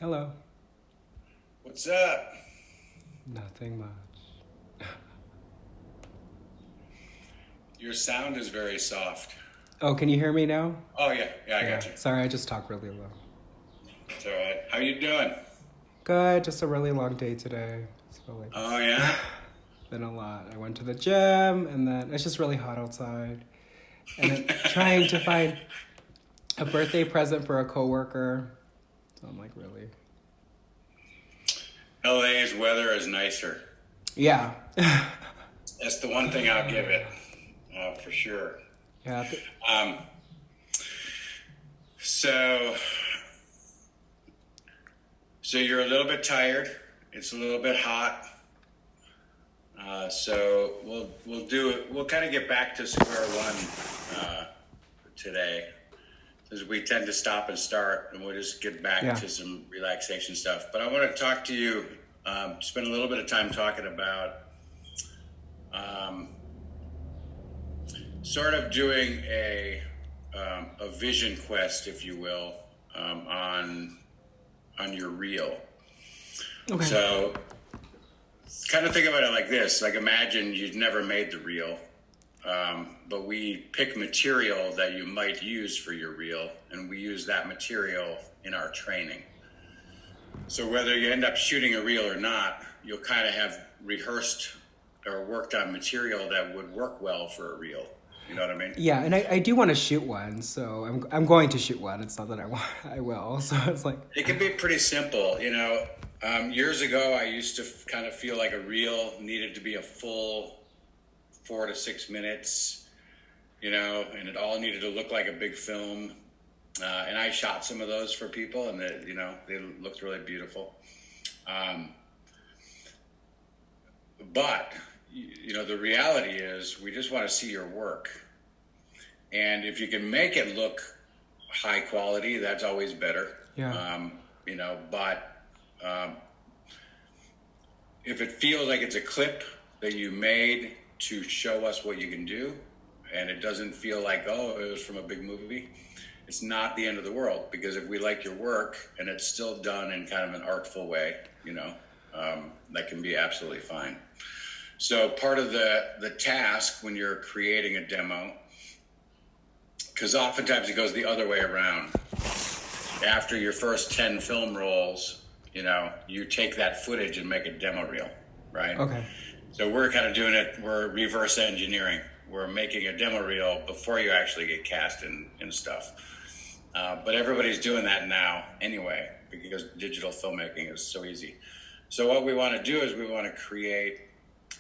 Hello. What's up? Nothing much. Your sound is very soft. Oh, can you hear me now? Oh yeah, I Yeah. got you. Sorry, I just talk really low. It's all right. How you doing? Good. Just a really long day today. So like Oh it's yeah. been a lot. I went to the gym, and then it's just really hot outside. And then trying to find a birthday present for a coworker. So I'm like, really? LA's weather is nicer. Yeah. That's the one thing I'll give it, for sure. Yeah. Um, so, so you're a little bit tired. It's a little bit hot. So we'll do it. We'll kind of get back to square one today, because we tend to stop and start, and we'll just get back Yeah. to some relaxation stuff. But I want to talk to you. Spend a little bit of time talking about um, sort of doing a vision quest, if you will, on your reel. Okay. So kind of think about it like this: like imagine you'd never made the reel, but we pick material that you might use for your reel, and we use that material in our training. So whether you end up shooting a reel or not, you'll kind of have rehearsed or worked on material that would work well for a reel. You know what I mean? Yeah, and I do want to shoot one, so I'm going to shoot one. It's not that I will. So it's like, It can be pretty simple. Years ago, I used to kind of feel like a reel needed to be a full 4 to 6 minutes, and it all needed to look like a big film. And I shot some of those for people, and they looked really beautiful. Um, but the reality is, we just want to see your work, and if you can make it look high quality, that's always better. yeah. But if it feels like it's a clip that you made to show us what you can do, and it doesn't feel like, oh, it was from a big movie, it's not the end of the world, because if we like your work and it's still done in kind of an artful way, that can be absolutely fine. So part of the task when you're creating a demo, because oftentimes it goes the other way around. After your first 10 film rolls, you take that footage and make a demo reel, right? Okay. So we're kind of doing it, we're reverse engineering. We're making a demo reel before you actually get cast in stuff. But everybody's doing that now anyway, because digital filmmaking is so easy. So what we want to do is we want to create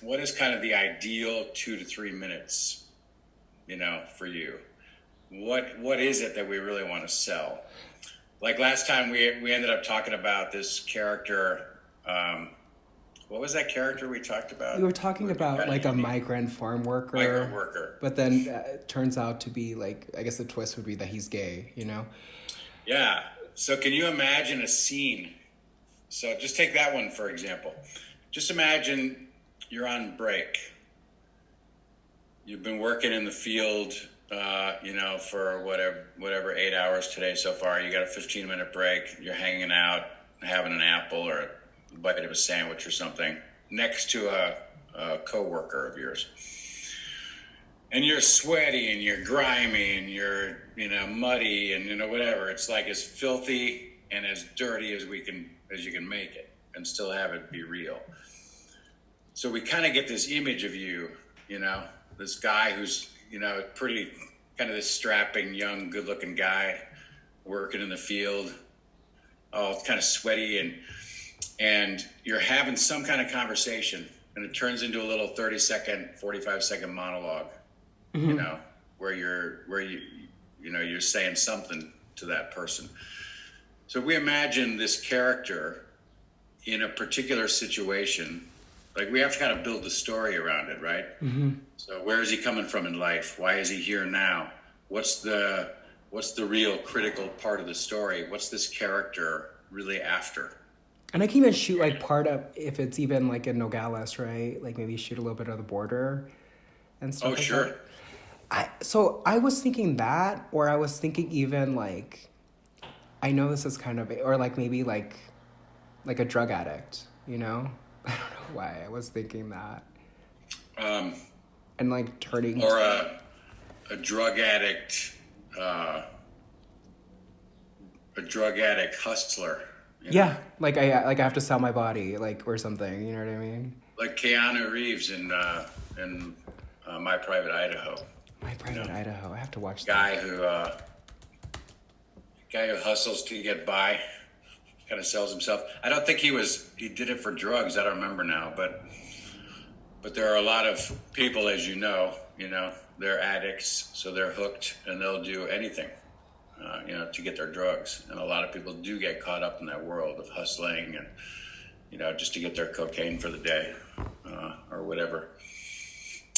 what is kind of the ideal 2 to 3 minutes, for you. What is it that we really want to sell? Like last time we ended up talking about this character. What was that character we talked about? We were talking about like a migrant farm worker. Migrant worker. But then it turns out to be like, I guess the twist would be that he's gay, you know? Yeah. So can you imagine a scene? So just take that one, for example. Just imagine you're on break. You've been working in the field, for whatever 8 hours today so far. You got a 15-minute break. You're hanging out, having an apple or a bite of a sandwich or something next to a coworker of yours. And you're sweaty and you're grimy and you're, muddy and, whatever. It's like as filthy and as dirty as you can make it and still have it be real. So we kind of get this image of you, this guy who's, pretty kind of this strapping, young, good-looking guy working in the field, all kind of sweaty, and you're having some kind of conversation, and it turns into a little 30-second, 45-second monologue, where you're saying something to that person. So we imagine this character in a particular situation. Like we have to kind of build the story around it, right? Mm-hmm. So where is he coming from in life? Why is he here now? What's the real critical part of the story? What's this character really after? And I can even shoot like part of, if it's even like in Nogales, right? Like maybe shoot a little bit of the border and stuff. Oh, like sure. that. So I was thinking that, or I was thinking even like I know this is kind of, or like maybe like a drug addict, you know? I don't know why I was thinking that. Um, And like turning. or a drug addict, a drug addict hustler. You know? Yeah, like I have to sell my body, like, or something. You know what I mean? Like Keanu Reeves in My Private Idaho. My Private Idaho. I have to watch Guy that. who hustles to get by, kind of sells himself. I don't think he did it for drugs. I don't remember now, but there are a lot of people, as you know, they're addicts, so they're hooked and they'll do anything, to get their drugs. And a lot of people do get caught up in that world of hustling and, just to get their cocaine for the day, or whatever.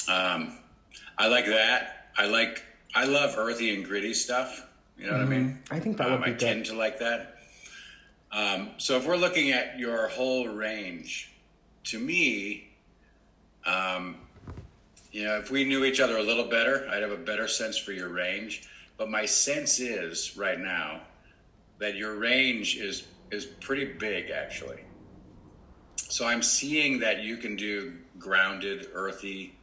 I like that. I love earthy and gritty stuff. You know what I mean? I think that would be I good. tend to like that. So if we're looking at your whole range, to me, if we knew each other a little better, I'd have a better sense for your range. But my sense is right now that your range is pretty big, actually. So I'm seeing that you can do grounded, earthy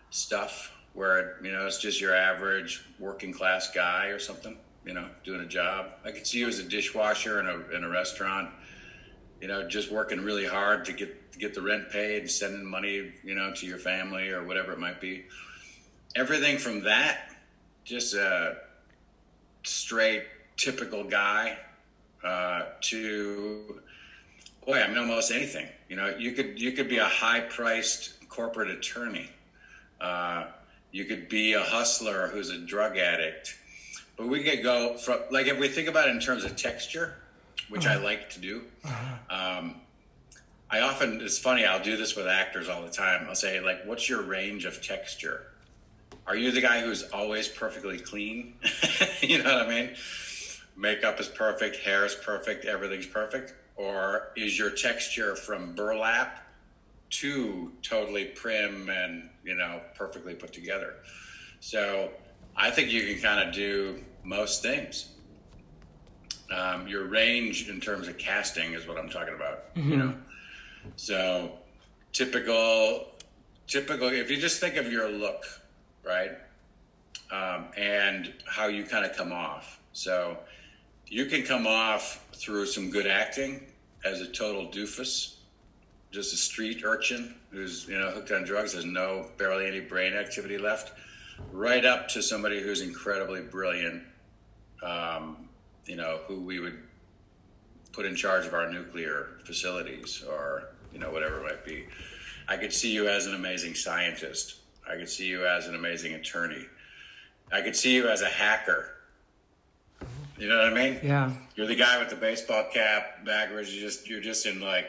stuff where, it's just your average working class guy or something, doing a job. I could see you as a dishwasher in a restaurant, just working really hard to get the rent paid and sending money, to your family or whatever it might be. Everything from that, just a straight, typical guy, to, boy, I mean, almost anything. You could be a high-priced corporate attorney. You could be a hustler who's a drug addict. But we could go from, like, if we think about it in terms of texture, which I like to do, it's funny, I'll do this with actors all the time. I'll say, like, what's your range of texture? Are you the guy who's always perfectly clean? You know what I mean? Makeup is perfect, hair is perfect, everything's perfect. Or is your texture from burlap to totally prim and, perfectly put together? So I think you can kind of do most things. Your range in terms of casting is what I'm talking about, So typical, if you just think of your look, right? And how you kind of come off. So you can come off through some good acting as a total doofus, just a street urchin who's, hooked on drugs, has barely any brain activity left, right up to somebody who's incredibly brilliant, who we would put in charge of our nuclear facilities or, whatever it might be. I could see you as an amazing scientist. I could see you as an amazing attorney. I could see you as a hacker. You know what I mean? Yeah. You're the guy with the baseball cap backwards. You're just in like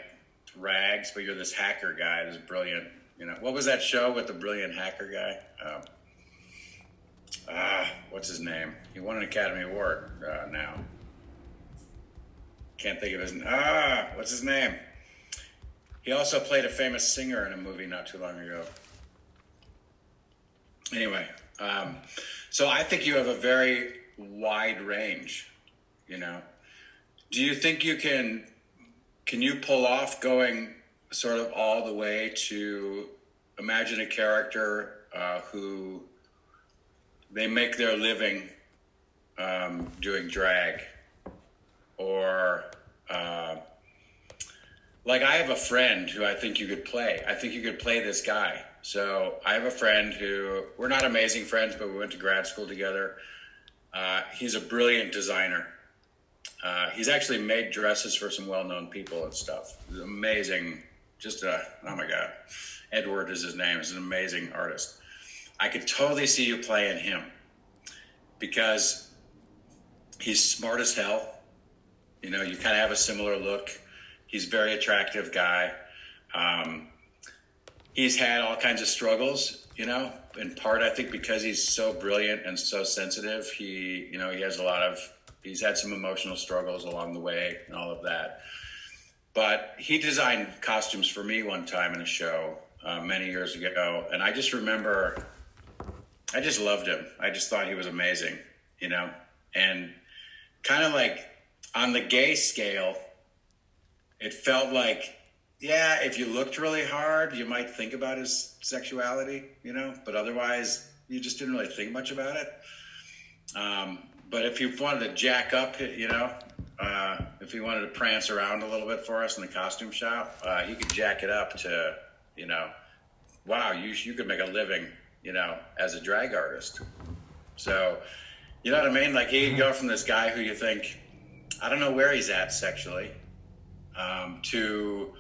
rags, but you're this hacker guy, this brilliant. What was that show with the brilliant hacker guy? What's his name? He won an Academy Award now. Can't think of his name. What's his name? He also played a famous singer in a movie not too long ago. Anyway, so I think you have a very wide range, Do you think you can you pull off going sort of all the way to imagine a character who they make their living doing drag, or like I have a friend who I think you could play. I think you could play this guy. So I have a friend who, we're not amazing friends, but we went to grad school together. He's a brilliant designer. He's actually made dresses for some well-known people and stuff. He's amazing. Oh my God. Edward is his name. He's an amazing artist. I could totally see you playing him because he's smart as hell. You kind of have a similar look. He's a very attractive guy. He's had all kinds of struggles, in part, I think, because he's so brilliant and so sensitive. He he's had some emotional struggles along the way and all of that. But he designed costumes for me one time in a show many years ago. And I just remember, I just loved him. I just thought he was amazing, and kind of like, on the gay scale, it felt like, yeah, if you looked really hard, you might think about his sexuality, you know, but otherwise you just didn't really think much about it. But if you wanted to jack up, you know, if he wanted to prance around a little bit for us in the costume shop, he could jack it up to, you know, wow, you could make a living, you know, as a drag artist. So, you know what I mean? Like he'd go from this guy who you think, I don't know where he's at sexually, to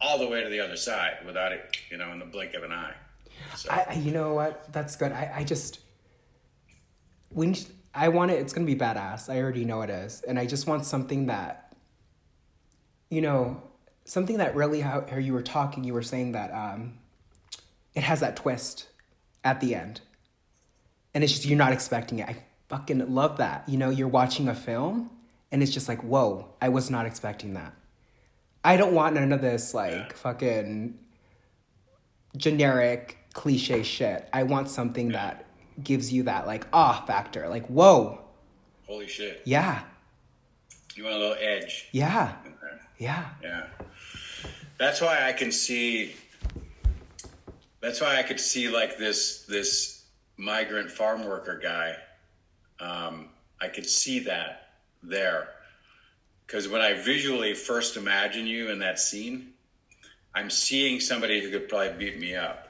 all the way to the other side without it, you know, in the blink of an eye. So. You know what? That's good. I want it. It's gonna be badass. I already know it is, and I just want something that, you know, something that really how you were talking. You were saying that it has that twist at the end, and it's just you're not expecting it. I fucking love that. You know, you're watching a film, and it's just like, whoa, I was not expecting that. I don't want none of this like fucking generic cliche shit. I want something that gives you that like factor, like whoa, holy shit, yeah, you want a little edge, yeah, okay. yeah. That's why I could see like this migrant farm worker guy. I could see that there, because when I visually first imagine you in that scene, I'm seeing somebody who could probably beat me up.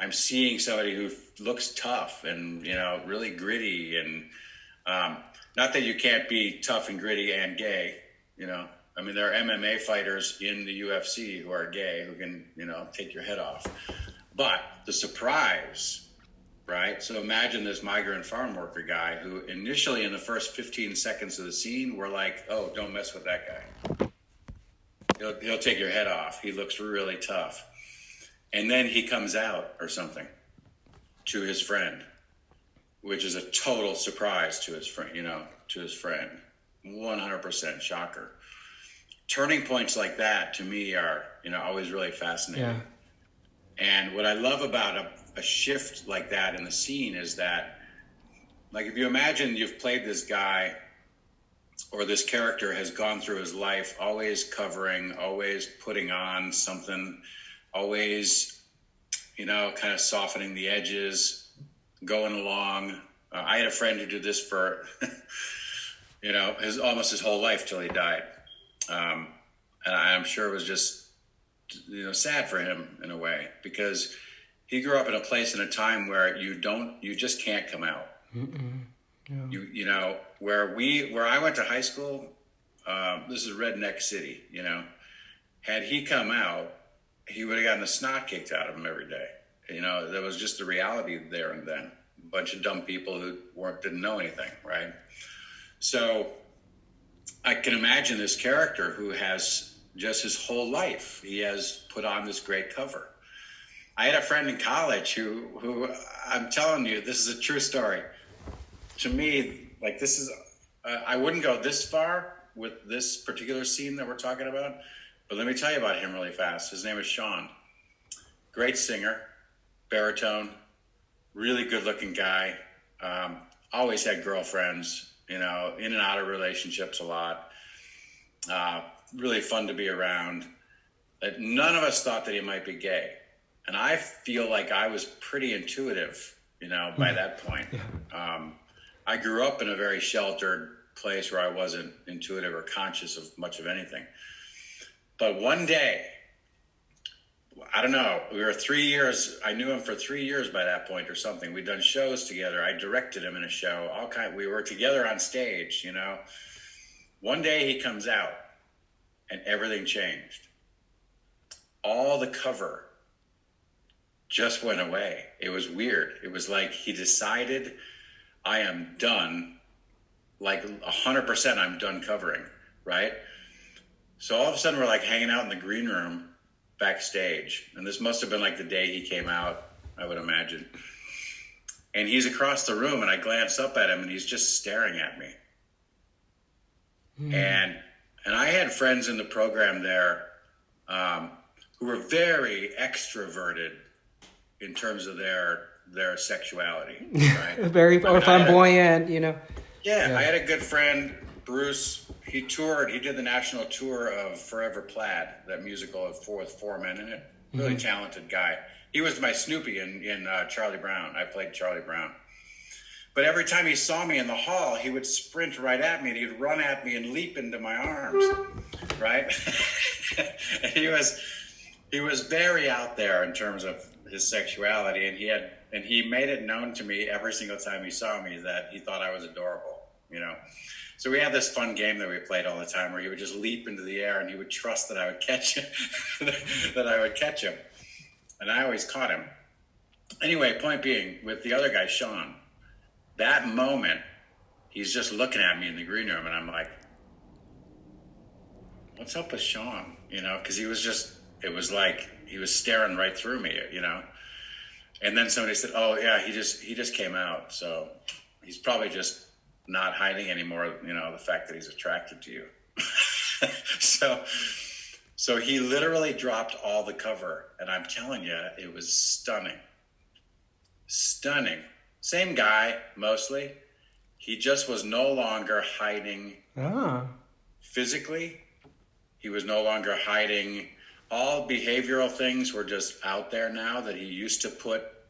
I'm seeing somebody who looks tough and, you know, really gritty. And not that you can't be tough and gritty and gay, you know. I mean, there are MMA fighters in the UFC who are gay who can, you know, take your head off. But the surprise, right? So imagine this migrant farm worker guy who initially in the first 15 seconds of the scene were like, oh, don't mess with that guy. He'll take your head off. He looks really tough. And then he comes out or something to his friend, which is a total surprise to his friend, you know, to his friend. 100% shocker. Turning points like that to me are, you know, always really fascinating. Yeah. And what I love about a shift like that in the scene is that, like, if you imagine you've played this guy or this character has gone through his life always covering, always putting on something, always, you know, kind of softening the edges, going along. I had a friend who did this for, you know, almost his whole life till he died. And I'm sure it was just, you know, sad for him in a way, because he grew up in a place in a time where you just can't come out. Yeah. You know, where I went to high school, this is redneck city, you know, had he come out, he would have gotten the snot kicked out of him every day. You know, that was just the reality there and then. A bunch of dumb people who didn't know anything, right? So I can imagine this character who has just his whole life, he has put on this great cover. I had a friend in college who I'm telling you, this is a true story. To me, like this is, I wouldn't go this far with this particular scene that we're talking about, but let me tell you about him really fast. His name is Sean. Great singer, baritone, really good looking guy. Always had girlfriends, you know, in and out of relationships a lot. Really fun to be around. None of us thought that he might be gay. And I feel like I was pretty intuitive, you know, by that point. I grew up in a very sheltered place where I wasn't intuitive or conscious of much of anything. But one day, I don't know, we were 3 years, I knew him for 3 years by that point or something. We'd done shows together. I directed him in a show, we were together on stage, you know. One day he comes out and everything changed. All the cover just went away. It was weird. It was like he decided, I am done, like 100% I'm done covering, right? So all of a sudden we're like hanging out in the green room backstage. And this must have been like the day he came out, I would imagine. And he's across the room and I glance up at him and he's just staring at me. And I had friends in the program there who were very extroverted in terms of their sexuality, right? Very flamboyant, you know. Yeah, I had a good friend, Bruce, he toured. He did the national tour of Forever Plaid, that musical with four men in it. Really talented guy. He was my Snoopy in Charlie Brown. I played Charlie Brown. But every time he saw me in the hall, he would sprint right at me, and he'd run at me and leap into my arms, right? And he was very out there in terms of his sexuality, and he made it known to me every single time he saw me that he thought I was adorable, you know. So we had this fun game that we played all the time where he would just leap into the air and he would trust that I would catch him, and I always caught him. Anyway, point being, with the other guy, Sean, that moment, he's just looking at me in the green room, and I'm like, what's up with Sean? You know, because it was like he was staring right through me, you know. And then somebody said, oh yeah, he just came out, so he's probably just not hiding anymore, you know, the fact that he's attracted to you. So he literally dropped all the cover, and I'm telling you, it was stunning. Same guy, mostly. He just was no longer hiding physically. He was no longer hiding. All behavioral things were just out there now that he used to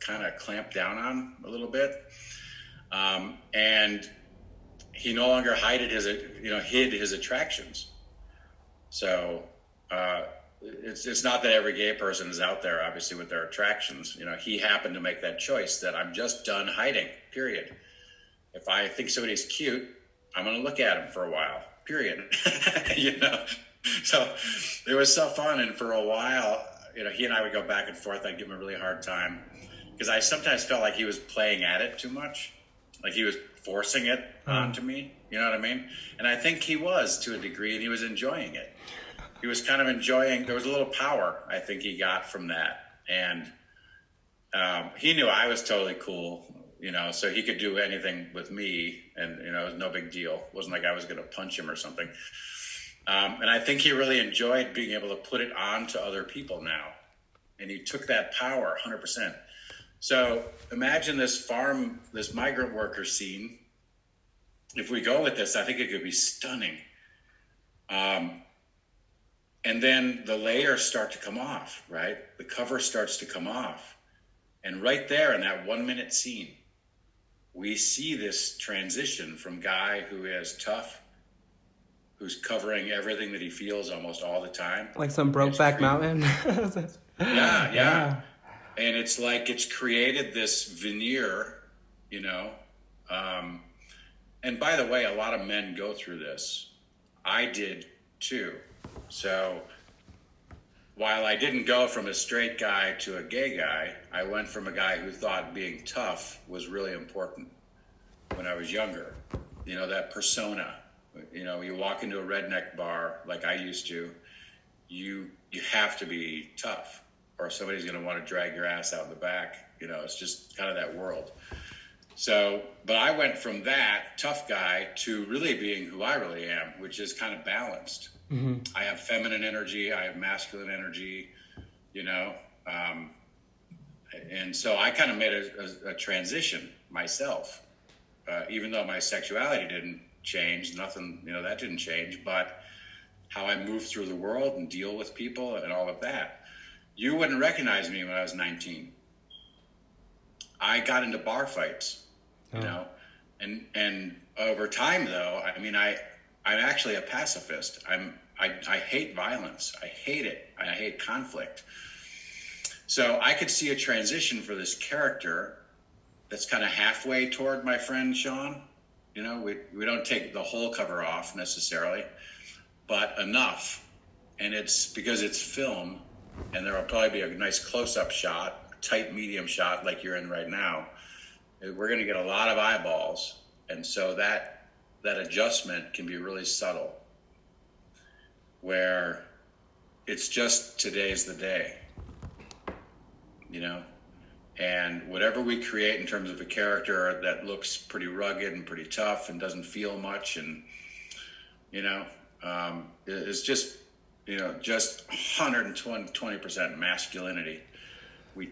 kind of clamp down on a little bit. And he no longer hid his attractions. So it's not that every gay person is out there, obviously, with their attractions. You know, he happened to make that choice that I'm just done hiding, period. If I think somebody's cute, I'm going to look at him for a while, period. You know? So it was so fun. And for a while, you know, he and I would go back and forth. I'd give him a really hard time because I sometimes felt like he was playing at it too much. Like he was forcing it onto me. You know what I mean? And I think he was, to a degree, and he was enjoying it. He was kind of enjoying, there was a little power I think he got from that. And he knew I was totally cool, you know, so he could do anything with me, and, you know, it was no big deal. It wasn't like I was going to punch him or something. And I think he really enjoyed being able to put it on to other people now. And he took that power 100%. So imagine this migrant worker scene. If we go with this, I think it could be stunning. And then the layers start to come off, right? The cover starts to come off. And right there in that 1 minute scene, we see this transition from guy who is tough, who's covering everything that he feels almost all the time. Like some Brokeback Mountain. Yeah. And it's like it's created this veneer, you know. And by the way, a lot of men go through this. I did too. So while I didn't go from a straight guy to a gay guy, I went from a guy who thought being tough was really important when I was younger. You know, that persona. You know, you walk into a redneck bar like I used to, you have to be tough, or somebody's going to want to drag your ass out in the back. You know, it's just kind of that world. So, but I went from that tough guy to really being who I really am, which is kind of balanced. Mm-hmm. I have feminine energy, I have masculine energy, you know, and so I kind of made a transition myself, even though my sexuality didn't change, nothing, you know, that didn't change, but how I move through the world and deal with people and all of that. You wouldn't recognize me when I was 19. I got into bar fights, you know, and over time though, I mean, I'm actually a pacifist. I hate violence. I hate it. I hate conflict. So I could see a transition for this character that's kind of halfway toward my friend Sean. You know, we don't take the whole cover off necessarily, but enough. And it's because it's film, and there will probably be a nice close-up shot, a tight medium shot like you're in right now. We're going to get a lot of eyeballs. And so that adjustment can be really subtle, where it's just today's the day, you know? And whatever we create in terms of a character that looks pretty rugged and pretty tough and doesn't feel much, and, you know, is just, you know, just 120% masculinity. We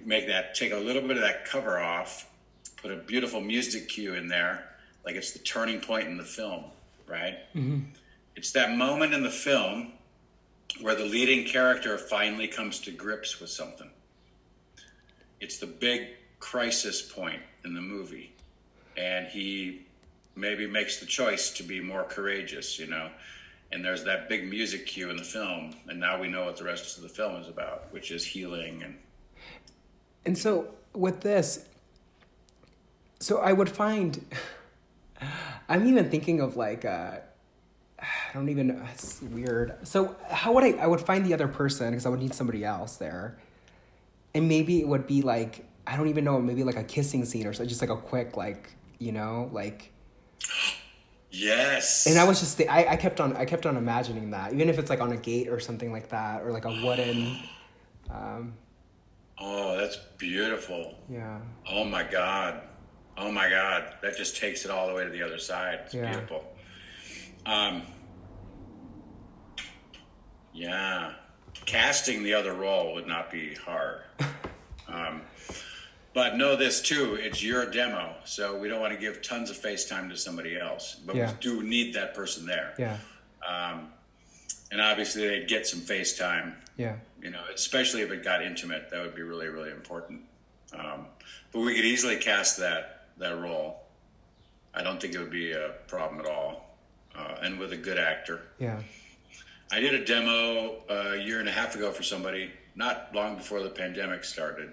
take a little bit of that cover off, put a beautiful music cue in there, like it's the turning point in the film. right? It's that moment in the film where the leading character finally comes to grips with something. It's the big crisis point in the movie. And he maybe makes the choice to be more courageous, you know? And there's that big music cue in the film. And now we know what the rest of the film is about, which is healing. And so with this, so I would find, I'm even thinking of like, I don't even know, it's weird. So how would I would find the other person, because I would need somebody else there. And maybe it would be like, I don't even know, maybe like a kissing scene or so, just like a quick, like, you know, like. Yes. And I was just, I kept on imagining that, even if it's like on a gate or something like that, or like a wooden. Oh, that's beautiful. Yeah. Oh my God. Oh my God. That just takes it all the way to the other side. It's beautiful. Yeah. Casting the other role would not be hard. But know this too, it's your demo. So we don't want to give tons of FaceTime to somebody else. But we do need that person there. Yeah. And obviously they'd get some FaceTime. Yeah. You know, especially if it got intimate, that would be really, really important. But we could easily cast that role. I don't think it would be a problem at all. And with a good actor. Yeah. I did a demo a year and a half ago for somebody, not long before the pandemic started.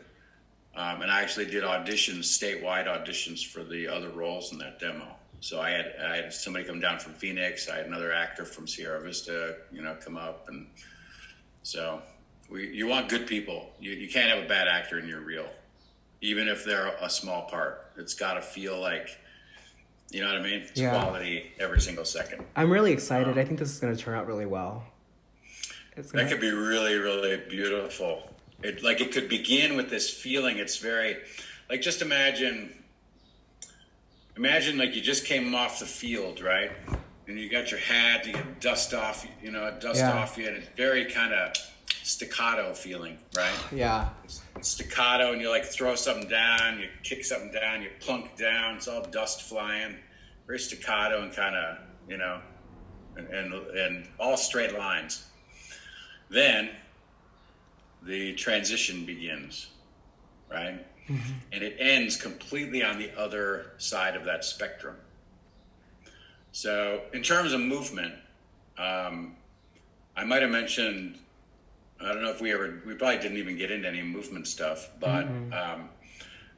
And I actually did statewide auditions for the other roles in that demo. So I had somebody come down from Phoenix. I had another actor from Sierra Vista, you know, come up. And so you want good people. You can't have a bad actor in your reel, even if they're a small part. It's got to feel like, you know what I mean? It's quality every single second. I'm really excited. I think this is going to turn out really well. That could be really, really beautiful. It could begin with this feeling. It's very, like, just imagine like you just came off the field, right? And you got your hat, you get dust off, you know, off you, and it's very kind of staccato feeling, right? Yeah. It's staccato, and you like throw something down, you kick something down, you plunk down, it's all dust flying, very staccato and kind of, you know, and all straight lines. Then the transition begins, right? Mm-hmm. And it ends completely on the other side of that spectrum. So in terms of movement, I might have mentioned, I don't know if we probably didn't even get into any movement stuff, but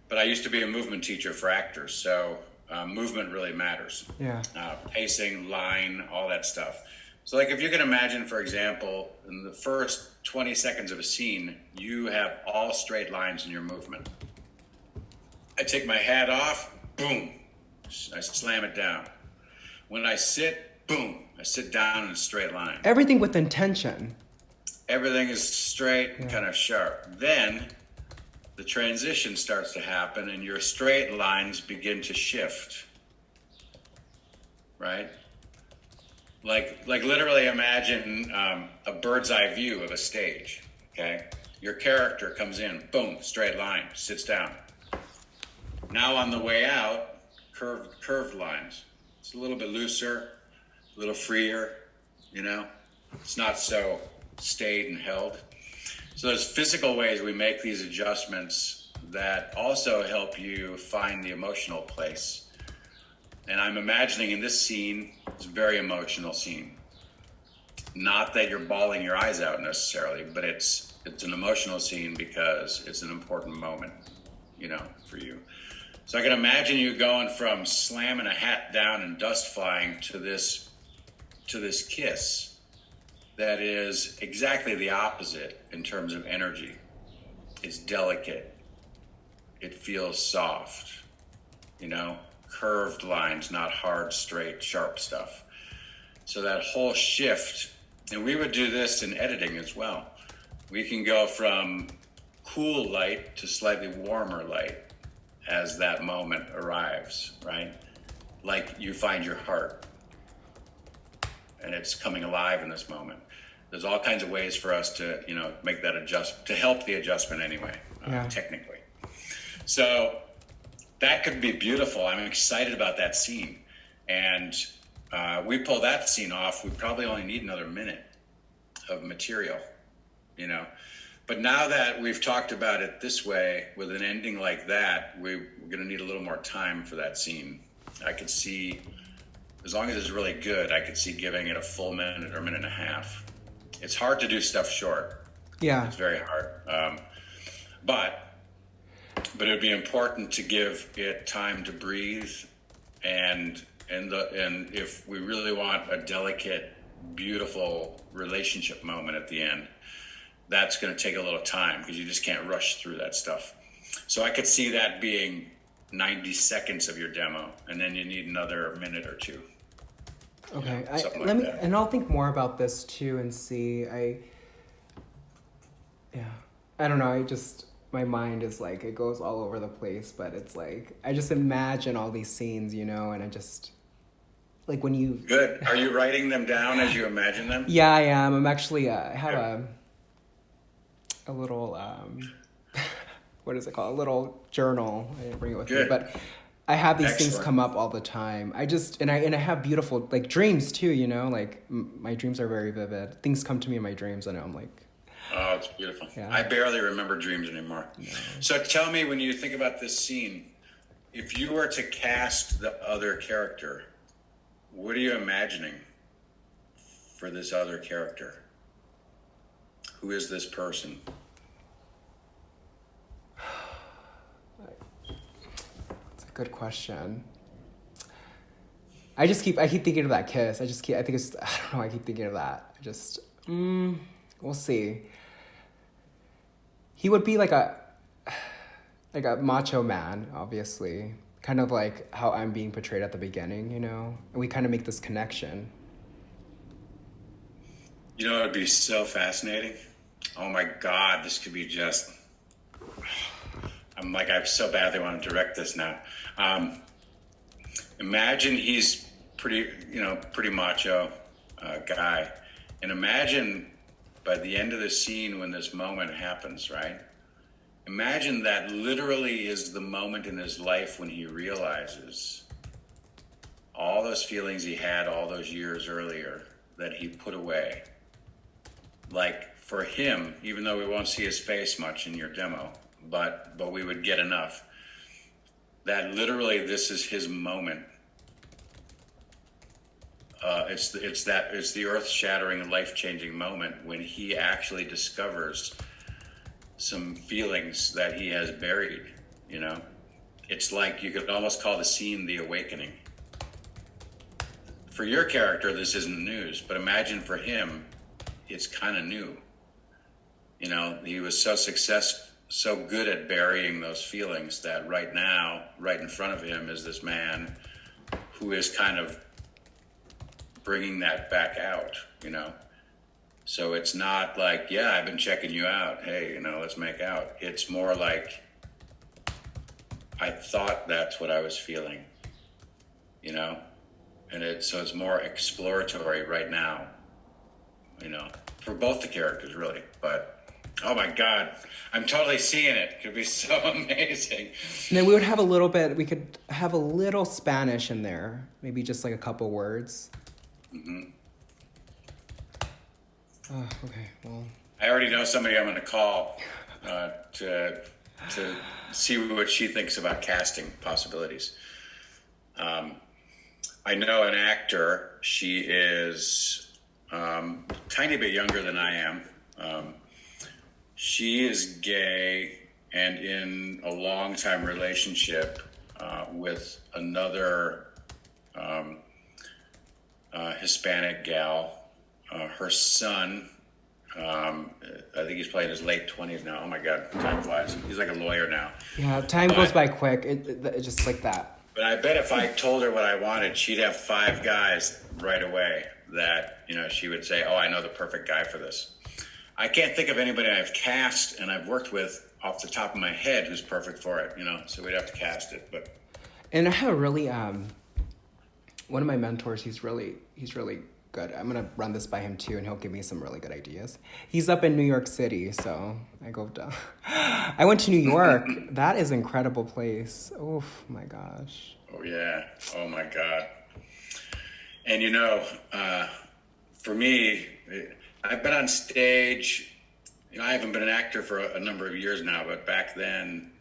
but I used to be a movement teacher for actors, so movement really matters. Yeah. Pacing, line, all that stuff. So like if you can imagine, for example, in the first 20 seconds of a scene, you have all straight lines in your movement. I take my hat off, boom, I slam it down. When I sit, boom, I sit down in a straight line. Everything with intention. Everything is straight and kind of sharp. Then the transition starts to happen and your straight lines begin to shift, right? Like literally imagine a bird's eye view of a stage, okay? Your character comes in, boom, straight line, sits down. Now on the way out, curved lines. It's a little bit looser, a little freer, you know? It's not so stayed and held. So there's physical ways we make these adjustments that also help you find the emotional place. And I'm imagining in this scene, it's a very emotional scene. Not that you're bawling your eyes out necessarily, but it's an emotional scene because it's an important moment, you know, for you. So I can imagine you going from slamming a hat down and dust flying to this kiss that is exactly the opposite in terms of energy. It's delicate. It feels soft, you know, curved lines, not hard, straight, sharp stuff. So that whole shift, and we would do this in editing as well. We can go from cool light to slightly warmer light as that moment arrives, right? Like you find your heart and it's coming alive in this moment. There's all kinds of ways for us to, you know, make that to help the adjustment anyway, technically. So that could be beautiful. I'm excited about that scene. And We pull that scene off, we probably only need another minute of material, you know. But now that we've talked about it this way, with an ending like that, we're going to need a little more time for that scene. I could see, as long as it's really good, I could see giving it a full minute or minute and a half. It's hard to do stuff short. Yeah. It's very hard. But it would be important to give it time to breathe, and if we really want a delicate, beautiful relationship moment at the end, that's going to take a little time, because you just can't rush through that stuff. So I could see that being 90 seconds of your demo, and then you need another minute or two. Okay, Something like that. and I'll think more about this too and see. I don't know. My mind is like, it goes all over the place, but it's like, I just imagine all these scenes, and I just, like when you... Good. Are you writing them down as you imagine them? Yeah, I am. I'm actually, I have a little, what is it called? A little journal. I didn't bring it with me, Good. but I have these things Excellent. come up all the time. I have beautiful, like, dreams too, like my dreams are very vivid. Things come to me in my dreams, and I'm like... Oh, it's beautiful. Yeah. I barely remember dreams anymore. No. So tell me, when you think about this scene, if you were to cast the other character, what are you imagining for this other character? Who is this person? That's a good question. I keep thinking of that kiss. I keep thinking of that. We'll see. He would be like a macho man, obviously. Kind of like how I'm being portrayed at the beginning, And we kind of make this connection. You know, it would be so fascinating. Oh my God, this could be just... I so badly want to direct this now. Imagine he's pretty macho guy. And imagine by the end of the scene, when this moment happens, right? Imagine that literally is the moment in his life when he realizes all those feelings he had all those years earlier that he put away. Like, for him, even though we won't see his face much in your demo, but we would get enough, that literally this is his moment. It's the earth-shattering, life-changing moment when he actually discovers some feelings that he has buried. It's like you could almost call the scene the awakening. For your character, this isn't news, but imagine for him, it's kind of new. He was so good at burying those feelings that right now, right in front of him, is this man who is kind of bringing that back out, So it's not like, yeah, I've been checking you out. Hey, let's make out. It's more like, I thought that's what I was feeling, And so it's more exploratory right now, for both the characters, really. But, oh my God, I'm totally seeing it. It could be so amazing. And then we could have a little Spanish in there. Maybe just like a couple words. Mm-hmm. Oh, okay, well... I already know somebody I'm going to call to see what she thinks about casting possibilities. I know an actor. She is tiny bit younger than I am. She is gay and in a long-time relationship with another Hispanic gal. Her son, I think he's probably in his late 20s now. Oh my God, time flies. He's like a lawyer now. Yeah, time goes by quick. It just like that. But I bet if I told her what I wanted, she'd have 5 guys right away that, she would say, oh, I know the perfect guy for this. I can't think of anybody I've cast and I've worked with off the top of my head who's perfect for it, so we'd have to cast it. But And I have a really, one of my mentors, he's really good. I'm going to run this by him too, and he'll give me some really good ideas. He's up in New York City, so I go down. I went to New York. That is an incredible place. Oh my gosh. Oh yeah. Oh my God. And for me, I've been on stage. I haven't been an actor for a number of years now, but back then,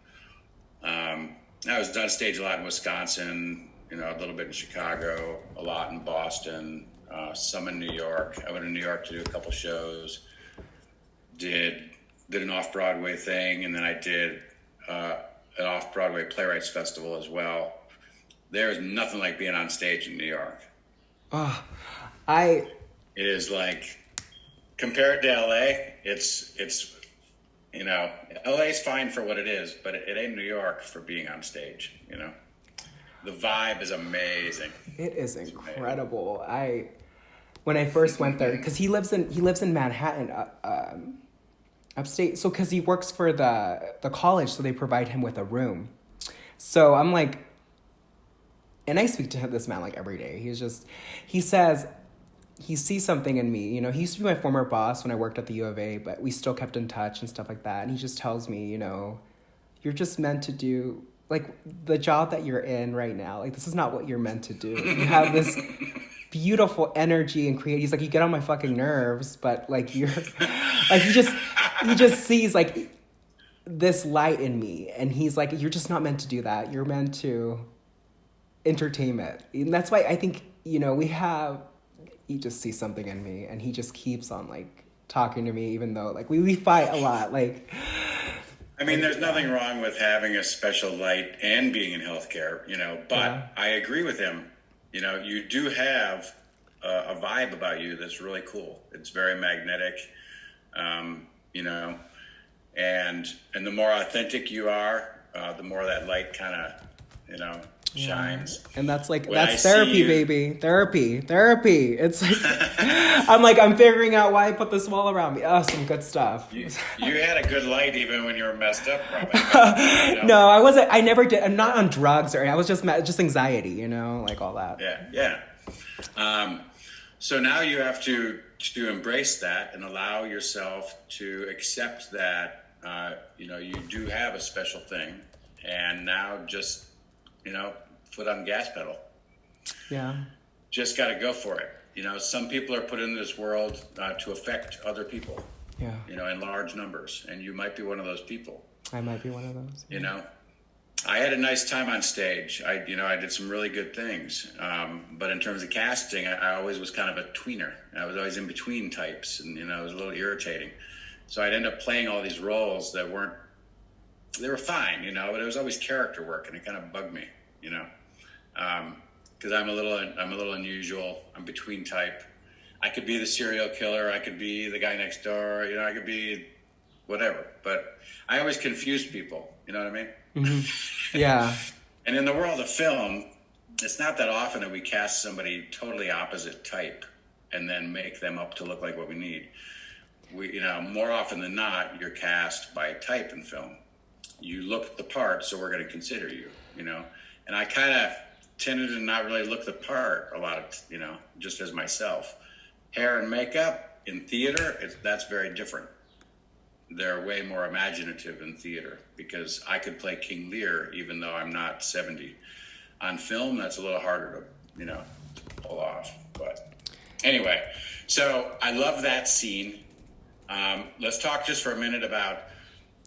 I was on stage a lot in Wisconsin, a little bit in Chicago, a lot in Boston, some in New York. I went to New York to do a couple shows, did an off-Broadway thing, and then I did an off-Broadway playwrights festival as well. There is nothing like being on stage in New York. Oh, I It is like, compared to LA, it's LA's fine for what it is, but it ain't New York for being on stage. The vibe is amazing. it is incredible. When I first went there, because he lives in Manhattan, upstate. So because he works for the college, so they provide him with a room. So I'm like, and I speak to this man like every day. He says he sees something in me. He used to be my former boss when I worked at the U of A, but we still kept in touch and stuff like that. And he just tells me, you're just meant to do, like, the job that you're in right now. Like, this is not what you're meant to do. You have this beautiful energy and create. He's like, you get on my fucking nerves, but like you're, like he just sees like this light in me, and he's like, you're just not meant to do that. You're meant to entertainment, and that's why I think he just sees something in me, and he just keeps on like talking to me, even though like we fight a lot. Like, I mean, there's nothing wrong with having a special light and being in healthcare, but Yeah. I agree with him. You do have a vibe about you that's really cool. It's very magnetic, and the more authentic you are, the more that light kind of, shines. And that's like, When I that's see therapy, you- baby. Therapy. It's like, I'm figuring out why I put this wall around me. Oh, some good stuff. You had a good light even when you were messed up, probably. No, I wasn't. I never did. I'm not on drugs or I was just anxiety, like all that. Yeah. So now you have to embrace that and allow yourself to accept that, you do have a special thing, and now just, foot on the gas pedal. Yeah. Just got to go for it. Some people are put in this world to affect other people, Yeah. in large numbers, and you might be one of those people. I might be one of those. I had a nice time on stage. I did some really good things. But in terms of casting, I always was kind of a tweener. I was always in between types, and it was a little irritating. So I'd end up playing all these roles that they were fine, but it was always character work, and it kind of bugged me, because I'm a little unusual. I'm between type. I could be the serial killer. I could be the guy next door. I could be whatever. But I always confuse people. You know what I mean? Mm-hmm. Yeah. And in the world of film, it's not that often that we cast somebody totally opposite type and then make them up to look like what we need. More often than not, you're cast by type in film. You look the part, so we're going to consider you, And I kind of tended to not really look the part a lot of, just as myself. Hair and makeup in theater, that's very different. They're way more imaginative in theater because I could play King Lear even though I'm not 70. On film, that's a little harder to, pull off. But anyway, so I love that scene. Let's talk just for a minute about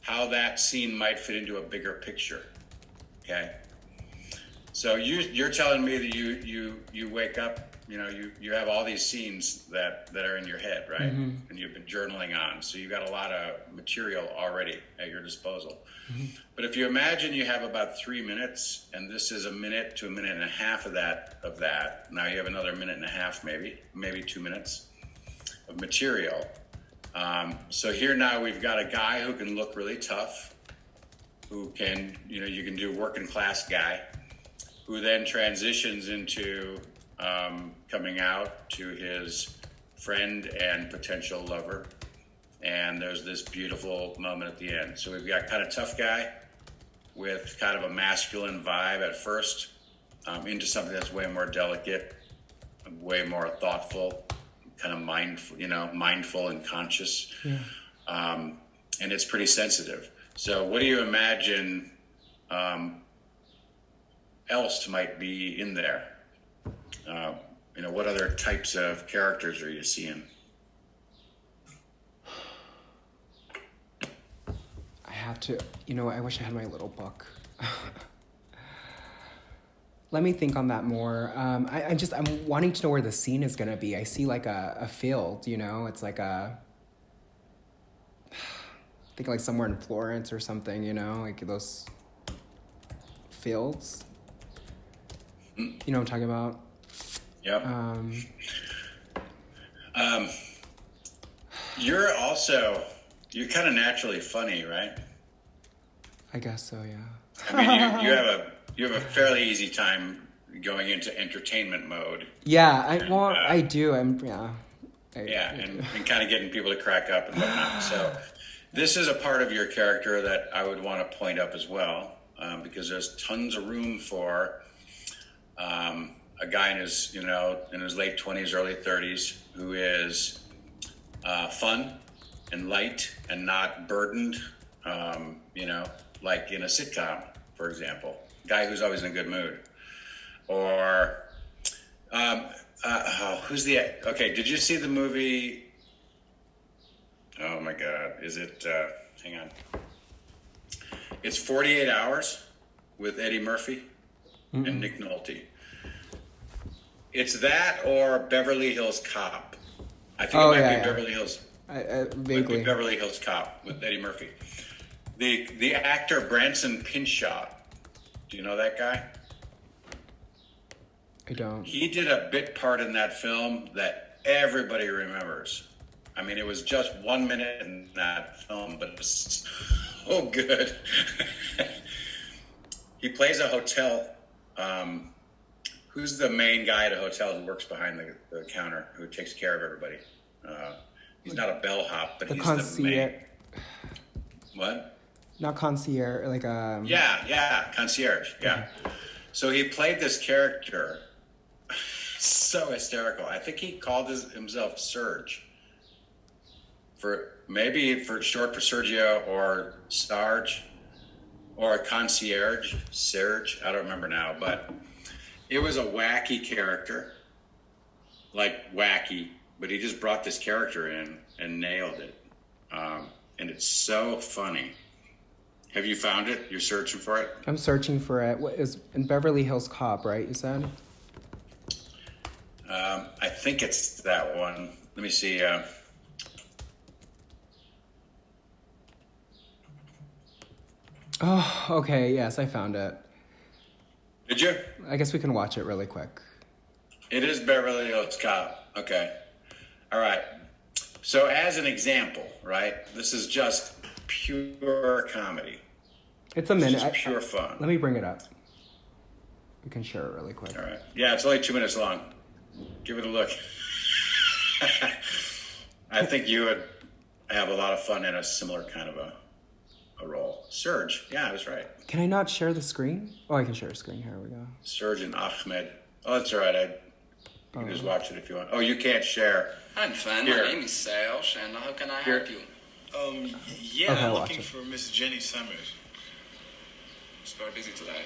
how that scene might fit into a bigger picture. Okay. So you're telling me that you wake up, you have all these scenes that are in your head, right? Mm-hmm. And you've been journaling on. So you've got a lot of material already at your disposal. Mm-hmm. But if you imagine you have about 3 minutes, and this is a minute to a minute and a half of that. Now you have another minute and a half, maybe 2 minutes of material. So here now we've got a guy who can look really tough, who can, you can do working class guy, who then transitions into coming out to his friend and potential lover. And there's this beautiful moment at the end. So we've got kind of tough guy with kind of a masculine vibe at first, into something that's way more delicate, way more thoughtful, kind of mindful and conscious. Yeah. And it's pretty sensitive. So what do you imagine else might be in there? what other types of characters are you seeing? I have to, I wish I had my little book. Let me think on that more. I'm wanting to know where the scene is going to be. I see like a field, it's like I think like somewhere in Florence or something, like those fields. You know what I'm talking about? Yep. You're kind of naturally funny, right? I guess so, yeah. I mean, you have a fairly easy time going into entertainment mode. Yeah, I do. And kind of getting people to crack up and whatnot. So this is a part of your character that I would want to point up as well, because there's tons of room for a guy in his late 20s, early 30s who is fun and light and not burdened, like in a sitcom, for example. Guy who's always in a good mood. Or, did you see the movie? Oh my God, is it, hang on. It's 48 Hours with Eddie Murphy and Nick Nolte. It's that or Beverly Hills Cop. I think it might be Beverly Hills. Vaguely. Beverly Hills Cop with Eddie Murphy. The actor Branson Pinchot. Do you know that guy? I don't. He did a bit part in that film that everybody remembers. I mean, it was just 1 minute in that film, but it was so good. He plays a hotel. Who's the main guy at a hotel who works behind the counter, who takes care of everybody? He's not a bellhop, but he's the main. What? Not concierge, like Yeah, concierge. Yeah. So he played this character, so hysterical. I think he called himself Serge. For short for Sergio or Sarge, or a concierge, Serge. I don't remember now, but it was a wacky character, like wacky. But he just brought this character in and nailed it, and it's so funny. Have you found it? You're searching for it? I'm searching for it. What is in Beverly Hills Cop, right? You said? I think it's that one. Let me see. Oh, okay. Yes, I found it. Did you? I guess we can watch it really quick. It is Beverly Hills Cop. Okay. All right. So as an example, right? This is just pure comedy. It's a minute. It's pure fun. Let me bring it up. We can share it really quick. All right. Yeah, it's only 2 minutes long. Give it a look. I think you would have a lot of fun in a similar kind of a role. Serge. Yeah, I was right. Can I not share the screen? Oh, I can share a screen. Here we go. Serge and Ahmed. Oh, that's all right. You can just watch it if you want. Oh, you can't share. I'm fine. My name is Serge, and how can I help you? Okay, I'm looking for Miss Jenny Summers. She's very busy today.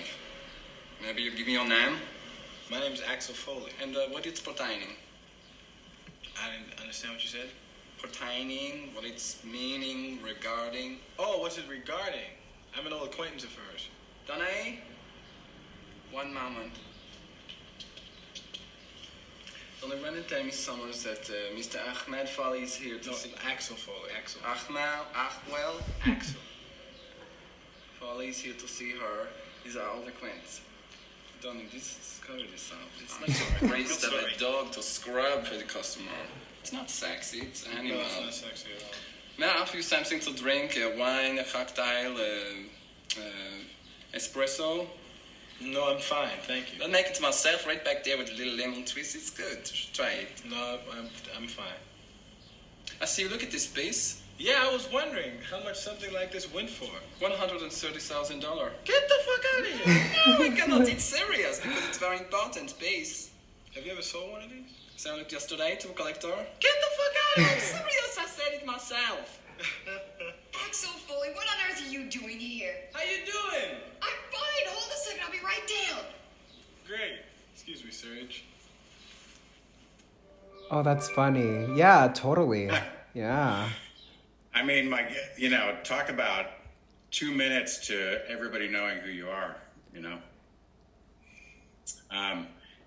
Maybe you give me your name? My name's Axel Foley. And what it's pertaining? I didn't understand what you said. Pertaining, what it's meaning, regarding. Oh, what's it regarding? I'm an old acquaintance of hers. Donny? One moment. Donny, when did tell me Summers that Mr. Ahmed Foley is here to see... Axel Foley, Axel. Axel. Foley is here to see her. He's our old acquaintance. Donny, this covered this up. It's like a race of a dog to scrub for the customer. It's not sexy, it's animal. No, it's not sexy at all. May I offer you something to drink? A wine, a cocktail, espresso? No, I'm fine, thank you. I'll make it myself right back there with a little lemon twist. It's good. You should try it. No, I'm fine. I see you look at this piece. Yeah, I was wondering how much something like this went for. $130,000. Get the fuck out of here! No, I cannot. It's serious because it's very important piece. Have you ever sold one of these? So I looked yesterday to a collector. Get the fuck out of here! Serious, I said it myself. Axel Foley, what on earth are you doing here? How you doing? I'm fine. Hold a second. I'll be right down. Great. Excuse me, Serge. Oh, that's funny. Yeah, totally. Yeah. I mean, talk about 2 minutes to everybody knowing who you are, you know?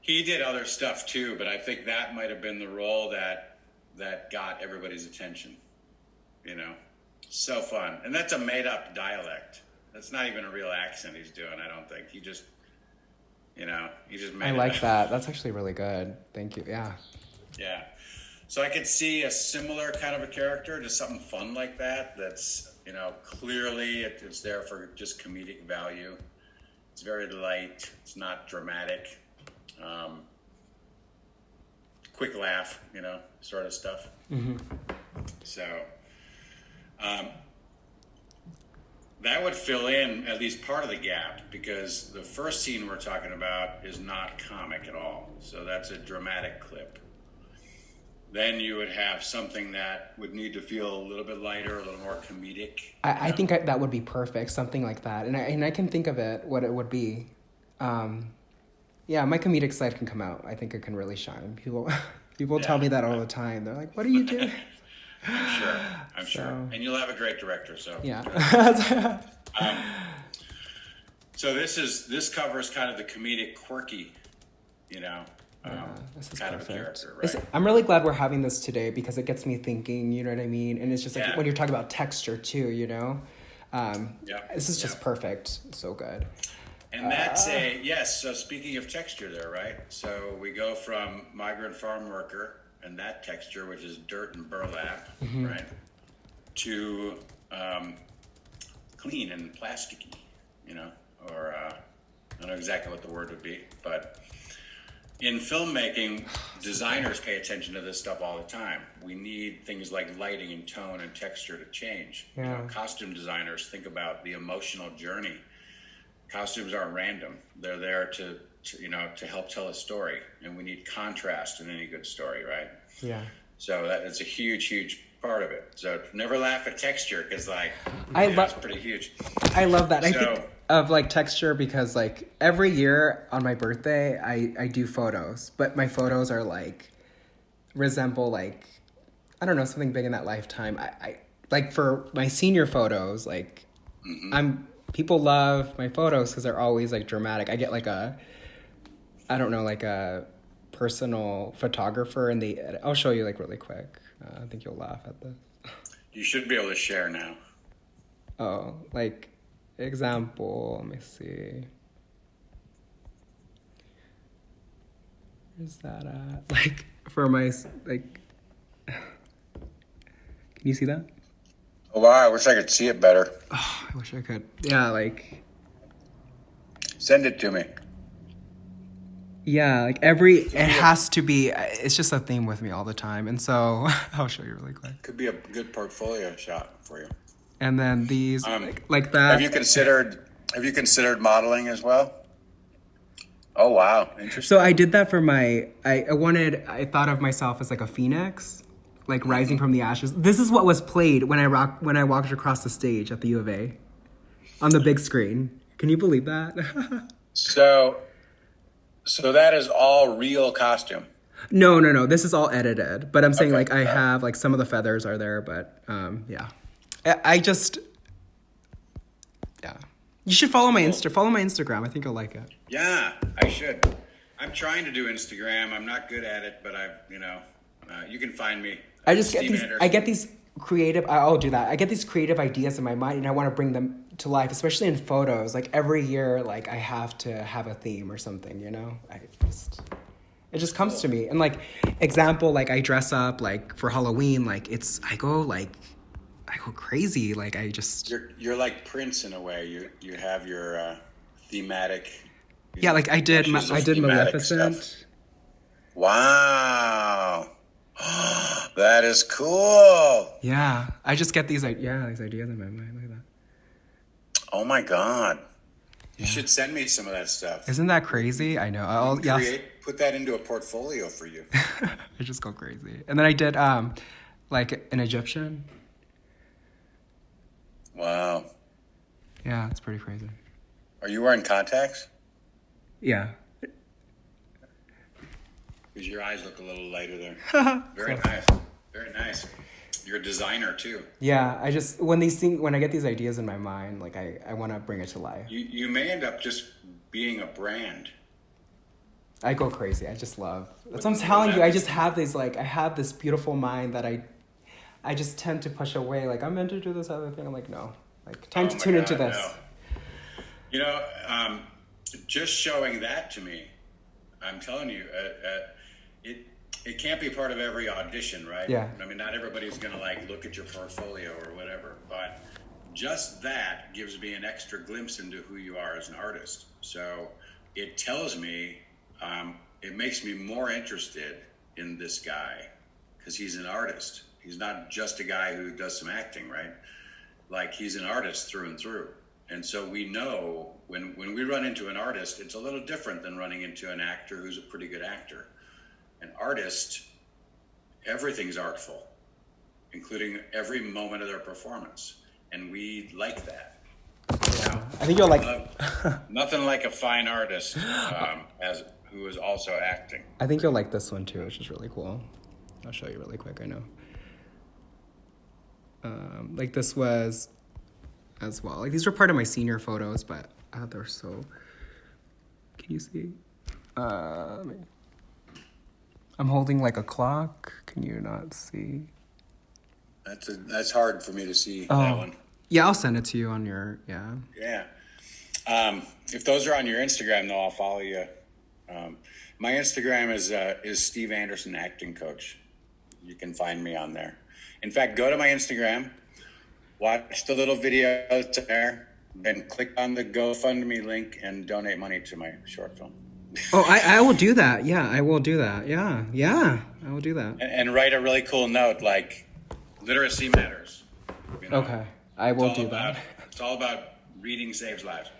He did other stuff too, but I think that might have been the role that got everybody's attention, you know? So fun. And that's a made up dialect. That's not even a real accent he's doing, I don't think. He just made I it like up. that. That's actually really good. Thank you. Yeah. Yeah. So I could see a similar kind of a character, just something fun like that. That's, clearly it's there for just comedic value. It's very light. It's not dramatic. Quick laugh, sort of stuff. Mm-hmm. So that would fill in at least part of the gap, because the first scene we're talking about is not comic at all. So that's a dramatic clip. Then you would have something that would need to feel a little bit lighter, a little more comedic. I think that would be perfect, something like that. And I can think of it, what it would be. Yeah, my comedic side can come out. I think it can really shine. People tell me that all the time. They're like, what are you doing? I'm sure. And you'll have a great director, so. Yeah. So this covers kind of the comedic, quirky, This is kind perfect. of character, right? I'm really glad we're having this today because it gets me thinking, you know what I mean? And it's just like Yeah. when you're talking about texture too, this is just Yeah. perfect. So good. And that's yes, so speaking of texture there, right? So we go from migrant farm worker and that texture, which is dirt and burlap, right? To clean and plasticky, or I don't know exactly what the word would be, but in filmmaking, designers pay attention to this stuff all the time. We need things like lighting and tone and texture to change. Yeah. Costume designers think about the emotional journey. Costumes aren't random. They're there to help tell a story, and we need contrast in any good story, right? Yeah. So that's a huge, huge part of it. So never laugh at texture, because it's pretty huge. I love that. I So- think of texture because every year on my birthday I do photos, but my photos are resemble I don't know, something big in that lifetime. I for my senior photos, people love my photos because they're always dramatic. I get a personal photographer, and I'll show you really quick. I think you'll laugh at this. You should be able to share now. Oh, example, let me see. Where's that at? For my, can you see that? Oh, wow, I wish I could see it better. Oh, I wish I could. Yeah, Send it to me. yeah, it has to be, it's just a theme with me all the time. And so, I'll show you really quick. Could be a good portfolio shot for you. And then these, like that. Have you considered modeling as well? Oh, wow. Interesting. So I did that for I thought of myself as a phoenix, rising from the ashes. This is what was played when I walked across the stage at the U of A on the big screen. Can you believe that? So that is all real costume. No. This is all edited, but I'm saying I have some of the feathers are there, but yeah. I just You should follow my Instagram. I think you'll like it. Yeah, I should. I'm trying to do Instagram. I'm not good at it, but you can find me. I just Steve Anderson. I get these creative. I'll do that. I get these creative ideas in my mind, and I want to bring them to life, especially in photos. Every year, I have to have a theme or something. It just comes to me. And example, I dress up for Halloween. I go crazy. I just You're like Prince in a way. You have your thematic. I did Maleficent. Stuff. Wow. That is cool. Yeah, I just get these ideas in my mind. Look at that. Oh my God. You should send me some of that stuff. Isn't that crazy? I know. Put that into a portfolio for you. I just go crazy. And then I did an Egyptian. Wow. Yeah, it's pretty crazy. Are you wearing contacts? Yeah. Because your eyes look a little lighter there. Very nice. Very nice. You're a designer too. Yeah, I just when I get these ideas in my mind, like I want to bring it to life. You may end up just being a brand. I go crazy. I just love. That's what I'm telling you. I just have these I have this beautiful mind that I just tend to push away. Like I'm meant to do this other thing. I'm like no. Like time to tune into this. No. You know, just showing that to me, I'm telling you, it can't be part of every audition, right? Yeah. I mean, not everybody's gonna look at your portfolio or whatever, but just that gives me an extra glimpse into who you are as an artist. So it tells me, it makes me more interested in this guy because he's an artist. He's not just a guy who does some acting, right? Like he's an artist through and through. And so we know when we run into an artist, it's a little different than running into an actor who's a pretty good actor. An artist, everything's artful, including every moment of their performance. And we like that. You know? I think you'll like. Nothing like a fine artist who is also acting. I think you'll like this one too, which is really cool. I'll show you really quick. I know. Like this was as well. Like these were part of my senior photos, but they're so. Can you see? I'm holding like a clock. Can you not see? That's hard for me to see that one. Yeah, I'll send it to you on your Yeah. If those are on your Instagram, though, I'll follow you. My Instagram is Steve Anderson Acting Coach. You can find me on there. In fact, go to my Instagram, watch the little videos there, then click on the GoFundMe link and donate money to my short film. Oh, I will do that. Yeah, I will do that. Yeah, I will do that. And write a really cool note like literacy matters. You know? Okay, I will do that. It's all about reading saves lives.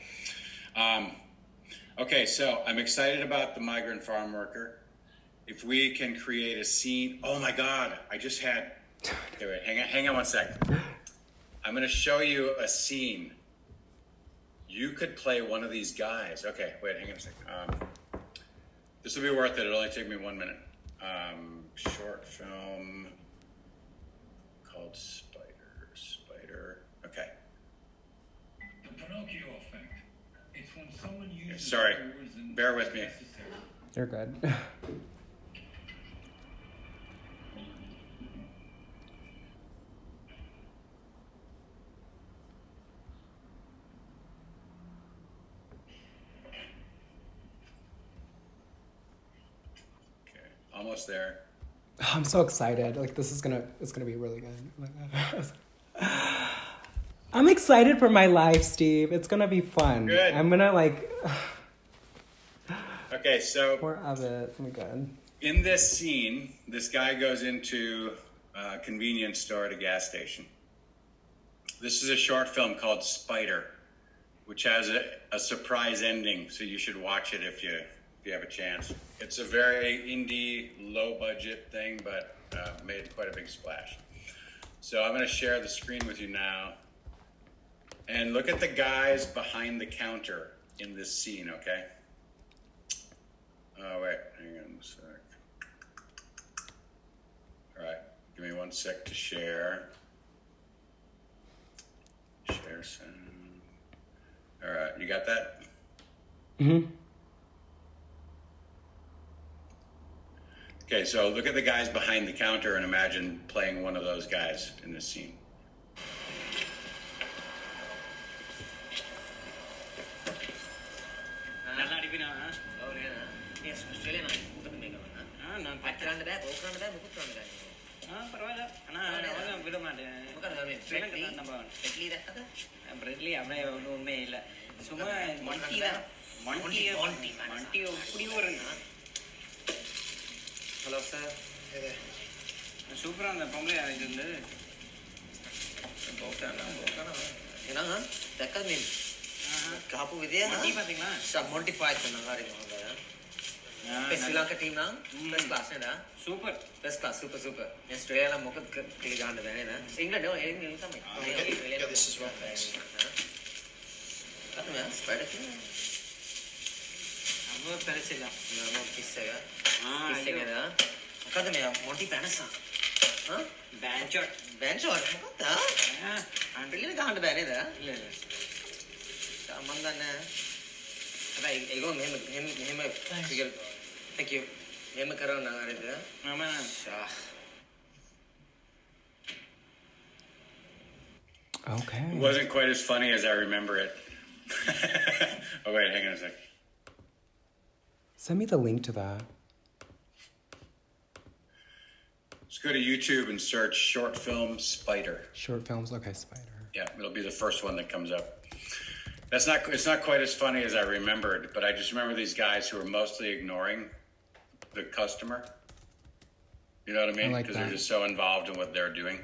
Okay, so I'm excited about the migrant farm worker. If we can create a scene, oh my God, I just had. Okay, wait, hang on 1 second. I'm going to show you a scene. You could play one of these guys. Okay, wait, hang on a second. This will be worth it. It'll only take me 1 minute. Short film called Spider. Okay. The Pinocchio effect. It's when someone uses Sorry, words and bear with me. necessary. You're good. Okay, almost there. I'm so excited. Like it's gonna be really good. I'm excited for my life, Steve. It's gonna be fun. Good. I'm gonna Okay, so more of it. It's gonna be good. in this scene, this guy goes into a convenience store at a gas station. This is a short film called Spider, which has a surprise ending, so you should watch it if you have a chance. It's a very indie, low-budget thing, but made quite a big splash. So I'm going to share the screen with you now. And look at the guys behind the counter in this scene, okay? Oh, wait, hang on a sec. All right, give me 1 sec to share. Share sound. All right, you got that? Mm-hmm. Okay, so look at the guys behind the counter and imagine playing one of those guys in this scene. நல்லா அடிப்பினா S Australia நான் நான் பக்கறானே போக்கறானே முக்குறானே பரவாயில்லை ஆனா நான் விட மாட்டேன் ஸ்ரீலங்கா நம்ம இட்லி தான் பிரெட்லி அப்படியே ஒன்றும் உண்மையே இல்லை சும்மா மண்டி இப்படி ஒரு ஹலோ சார் சூப்பராக அந்த பொம்பளை இது வந்து என்னங்க தக்காளி மீன் காப்பு விதியா மண்டி பார்த்தீங்களா மொண்டி பாய்த்து நல்லா இருக்கும் ශ්‍රීලංකා ටීම් නම් ෆස්ට් ක්ලාස් නේද? Super. First class super super. මේ ස්ට්‍රේලියා නම් මොකද කියලා ගන්න බෑ නේද? ඉංග්‍රීසි නෝ එන්නේ තමයි. Yeah, this is wrong, thanks. අද මම ස්පයිඩර් කියන. අම්ම පෙරසිලා. මම කිස් එක. Kissing it, huh? මොකද මේ මොටි පැනසා? හා? බෑන්චොට්. බෑන්චොට් මොකද? පිළිල ගහන්න බෑ නේද? ඉല്ല ඉല്ല. මම දන්නේ. හැබැයි ඒගොල්ලෝ මෙහෙම ෆිගර්. Thank you. මෙහෙම කරනවා නම් හරිද? මම Okay. It wasn't quite as funny as I remember it. Oh, wait, hang on a sec. Send me the link to that. Just go to YouTube and search short film spider. Short films. Okay, spider. Yeah, it'll be the first one that comes up. It's not quite as funny as I remembered, but I just remember these guys who were mostly ignoring the customer. You know what I mean? I like Because they're that. just so involved in what they're doing.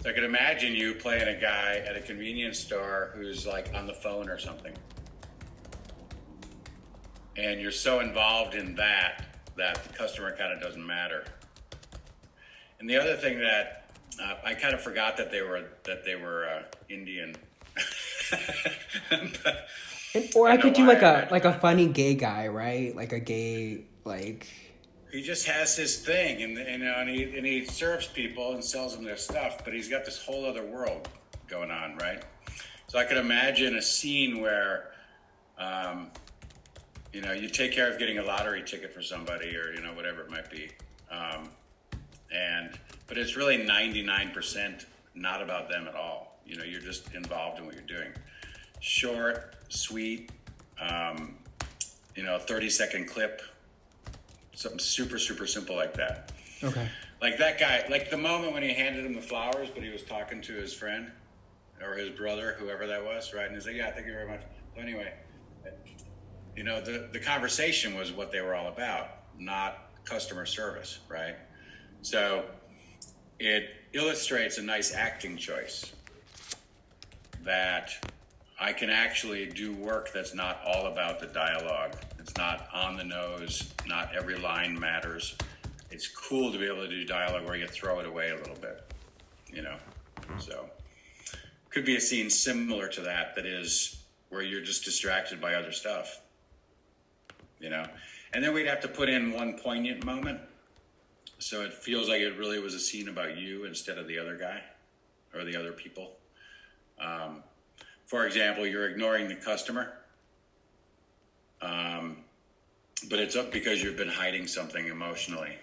So I could imagine you playing a guy at a convenience store who's like on the phone or something. And you're so involved in that the customer kind of doesn't matter. And the other thing that I kind of forgot that they were Indian. Or I could do like why a funny gay guy, right? Like a gay like. He just has his thing, and he serves people and sells them their stuff, but he's got this whole other world going on, right? So I could imagine a scene where, you take care of getting a lottery ticket for somebody, or whatever it might be, but it's really 99% not about them at all. You're just involved in what you're doing. Short, sweet, 30-second clip. Something super, super simple like that. Okay. Like that guy, like the moment when he handed him the flowers, but he was talking to his friend or his brother, whoever that was, right? And he's like, yeah, thank you very much. So anyway, the conversation was what they were all about, not customer service, right? So it illustrates a nice acting choice that I can actually do work that's not all about the dialogue. It's not on the nose. Not every line matters. It's cool to be able to do dialogue where you throw it away a little bit, So could be a scene similar to that is where you're just distracted by other stuff, And then we'd have to put in one poignant moment, so it feels like it really was a scene about you instead of the other guy or the other people. For example, you're ignoring the customer, but it's up because you've been hiding something emotionally,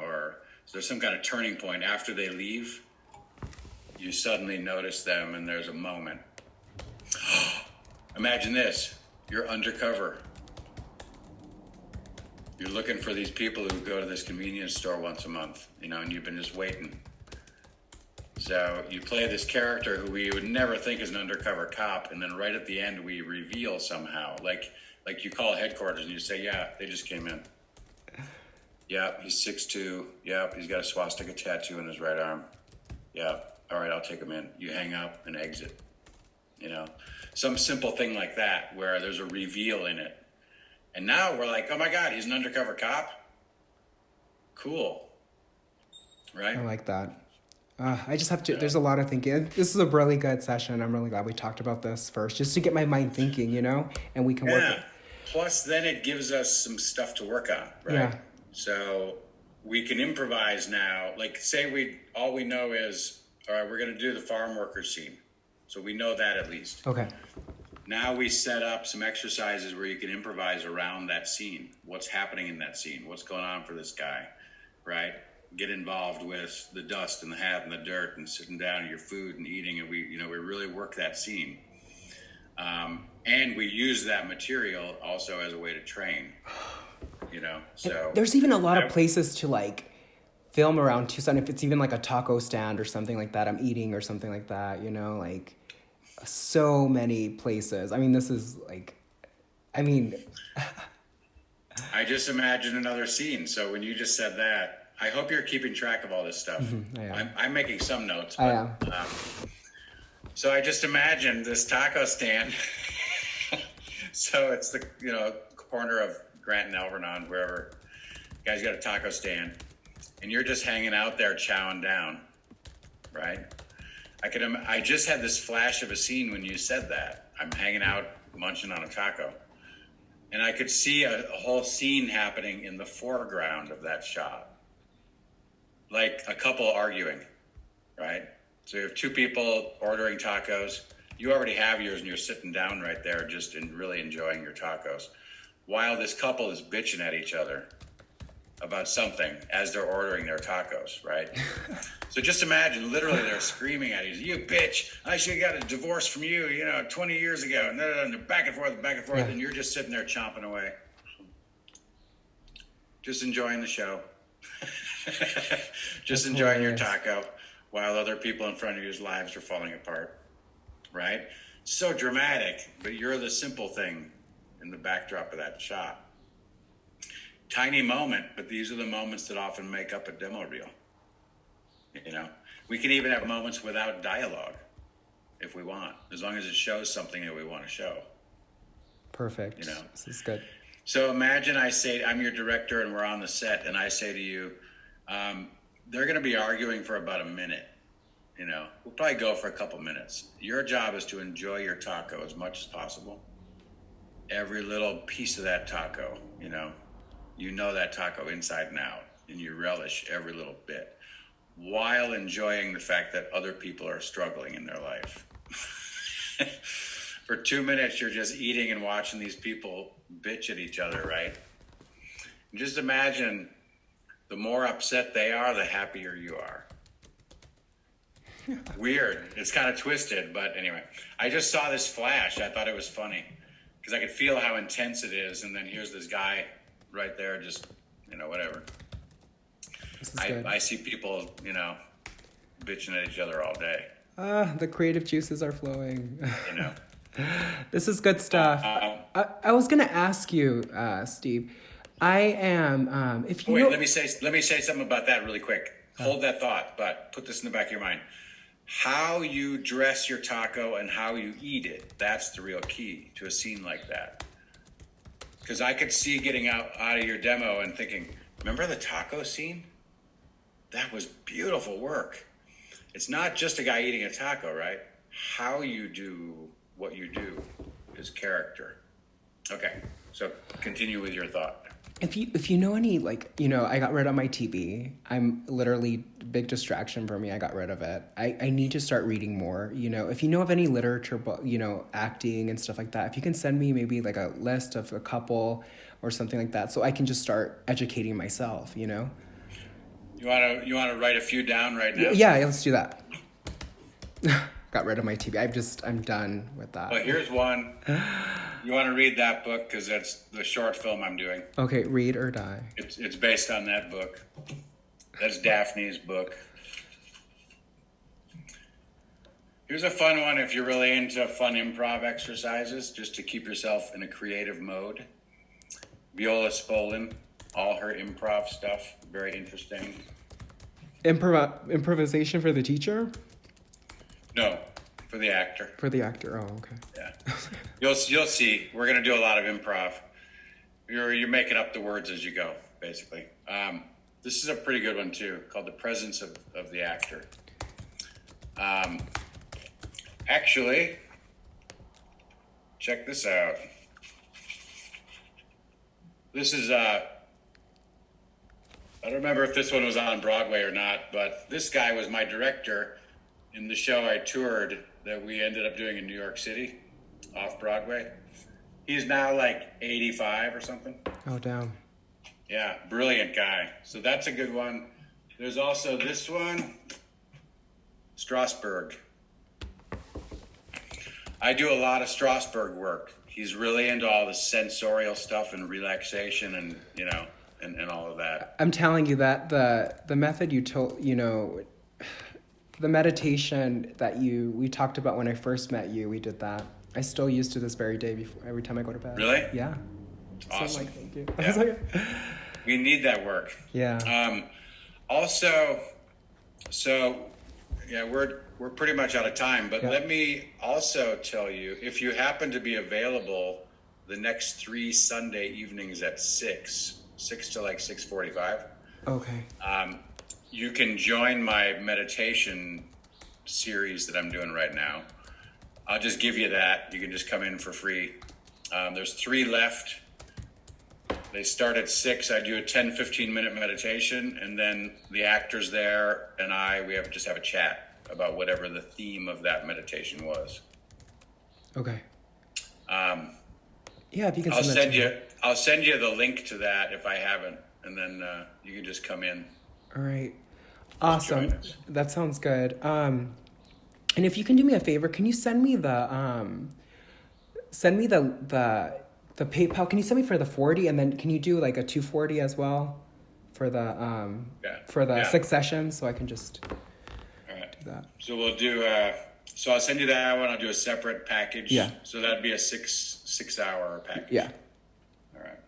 or there's some kind of turning point. After they leave, you suddenly notice them and there's a moment. Imagine this, you're undercover. You're looking for these people who go to this convenience store once a month, and you've been just waiting. So you play this character who we would never think is an undercover cop, and then right at the end we reveal somehow, like you call headquarters and you say, yeah, they just came in. Yep, he's 6'2". Yep, he's got a swastika tattoo in his right arm. Yep, all right, I'll take him in. You hang up and exit. Some simple thing like that where there's a reveal in it. And now we're like, oh my God, he's an undercover cop? Cool. Right? I like that. I just have to, there's a lot of thinking. This is a really good session. I'm really glad we talked about this first, just to get my mind thinking, and we can work it. Plus, then it gives us some stuff to work on, right? Yeah. So we can improvise now. Like, say all we know is, all right, we're going to do the farm worker scene. So we know that at least. Okay. Now we set up some exercises where you can improvise around that scene. What's happening in that scene? What's going on for this guy, right? Get involved with the dust and the hat and the dirt and sitting down at your food and eating, and we really work that scene. And we use that material also as a way to train, so. There's even a lot of places to film around Tucson, if it's even like a taco stand or something like that, I'm eating or something like that, so many places. I mean, this is I just imagined another scene. So when you just said that, I hope you're keeping track of all this stuff. I'm making some notes. But, I am. So I just imagined this taco stand. So it's the corner of Grant and Alvernon, wherever. The guy's got a taco stand, and you're just hanging out there chowing down, right? I just had this flash of a scene when you said that. I'm hanging out munching on a taco. and I could see a whole scene happening in the foreground of that shot, like a couple arguing, right? So you have two people ordering tacos. You already have yours, and you're sitting down right there, just really enjoying your tacos, while this couple is bitching at each other about something as they're ordering their tacos, right? So just imagine, literally, they're screaming at you, "You bitch! I should have got a divorce from you, 20 years ago." And they're back and forth, and you're just sitting there chomping away, just enjoying the show, just enjoying your taco, while other people in front of you's lives are falling apart, right? So dramatic, but you're the simple thing in the backdrop of that shot. Tiny moment, but these are the moments that often make up a demo reel. We can even have moments without dialogue if we want, as long as it shows something that we want to show. Perfect. This is good. So imagine I say, I'm your director and we're on the set, and I say to you, they're going to be arguing for about a minute. We'll probably go for a couple minutes. Your job is to enjoy your taco as much as possible. Every little piece of that taco, you know that taco inside and out, and you relish every little bit, while enjoying the fact that other people are struggling in their life. For 2 minutes, you're just eating and watching these people bitch at each other, right? And just imagine, the more upset they are, the happier you are. Weird. It's kind of twisted, but anyway. I just saw this flash. I thought it was funny, because I could feel how intense it is, and then here's this guy right there, just, whatever. I see people, bitching at each other all day. The creative juices are flowing. This is good stuff. I was gonna ask you, Steve. I am. If you wait, let me say something about that really quick. Hold that thought, but put this in the back of your mind. How you dress your taco and how you eat it—that's the real key to a scene like that. Because I could see getting out of your demo and thinking, remember the taco scene? That was beautiful work. It's not just a guy eating a taco, right? How you do what you do is character. Okay, so continue with your thought. If you know any, I got rid of my TV. I'm literally big distraction for me. I got rid of it. I need to start reading more. If you know of any literature, acting and stuff like that, if you can send me maybe like a list of a couple or something like that, so I can just start educating myself. You want to write a few down right now? Yeah, let's do that. Got rid of my TV. I'm done with that. Well, here's one. You want to read that book, because that's the short film I'm doing. Okay, Read or Die. It's based on that book. That's Daphne's book. Here's a fun one if you're really into fun improv exercises, just to keep yourself in a creative mode. Viola Spolin, all her improv stuff, very interesting. Improvisation for the teacher? No, for the actor. For the actor, oh, okay. Yeah. You'll see. We're going to do a lot of improv. You're making up the words as you go, basically. This is a pretty good one, too, called The Presence of the Actor. Actually, check this out. This is, I don't remember if this one was on Broadway or not, but this guy was my director in the show I toured that we ended up doing in New York City, off Broadway. He's now like 85 or something. Oh, damn. Yeah, brilliant guy. So that's a good one. There's also this one, Strasberg. I do a lot of Strasberg work. He's really into all the sensorial stuff and relaxation and, and all of that. I'm telling you that the method you told, the meditation that we talked about when I first met you, we did that. I still use to this very day every time I go to bed. Really? Yeah. Awesome. Thank you. Yeah. We need that work. Yeah. Also, we're pretty much out of time, but let me also tell you, if you happen to be available the next 3 Sunday evenings at 6 to like 6:45. Okay. You can join my meditation series that I'm doing right now. I'll just give you that. You can just come in for free. There's 3 left. They start at 6. I do a 10, 15-minute meditation, and then the actors there and we just have a chat about whatever the theme of that meditation was. Okay. Yeah, if you can I'll send that send to me. I'll send you the link to that if I haven't, and then you can just come in. All right. Awesome. join us. That sounds good. And if you can do me a favor, can you send me the PayPal? Can you send me for the 40, and then can you do like a 240 as well for the Yeah. 6 sessions, so I can just All right. do that. So we'll do. So I'll send you that one. I'll do a separate package. Yeah. So that'd be a 6-hour package. Yeah. All right.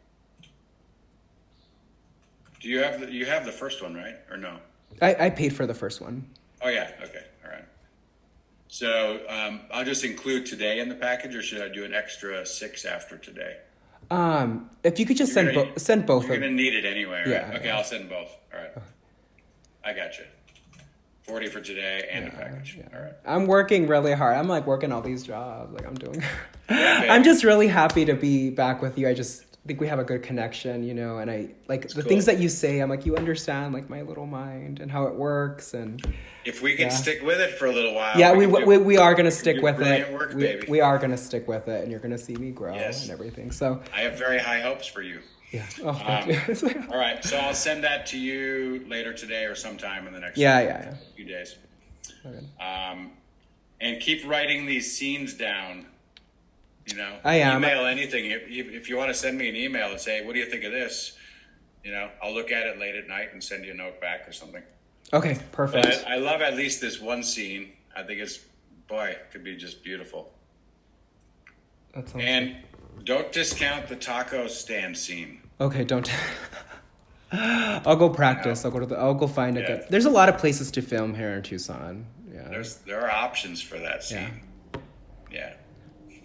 Do you have the first one, right, or no? I paid for the first one. Oh yeah. Okay. All right. So I'll just include today in the package, or should I do an extra 6 after today? If you could just You're gonna- send both You're of gonna need it anyway, right? Yeah. Okay, I'll send both. All right. I got you. 40 for today and a package. All right. I'm working really hard. I'm like working all these jobs. Like I'm doing. baby. I'm just really happy to be back with you. I just think we have a good connection, you know. And I like the cool. things that you say. I'm like, you understand like my little mind and how it works. And If we can Yeah. stick with it for a little while. yeah, can do- we are gonna stick do with brilliant it. work, baby. We are gonna stick with it, and you're gonna see me grow Yes. and everything. So I have very high hopes for you. yeah. Oh, thank you. All right, so I'll send that to you later today or sometime in the next Yeah. few days. Okay. And keep writing these scenes down. You know, I am. Email anything. If you want to send me an email and say, "What do you think of this?" You know, I'll look at it late at night and send you a note back or something. Okay. Perfect. But I love at least this one scene. I think it could be just beautiful. That sounds And don't discount the taco stand scene. Okay, don't. I'll go practice. I'll go find a Yeah. good. There's a lot of places to film here in Tucson. Yeah. There are options for that scene. Yeah.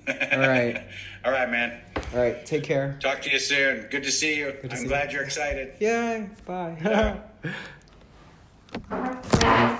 All right. All right, man. All right. Take care. Talk to you soon. Good to see you. to I'm see glad you're excited. Yay. Bye. Yeah.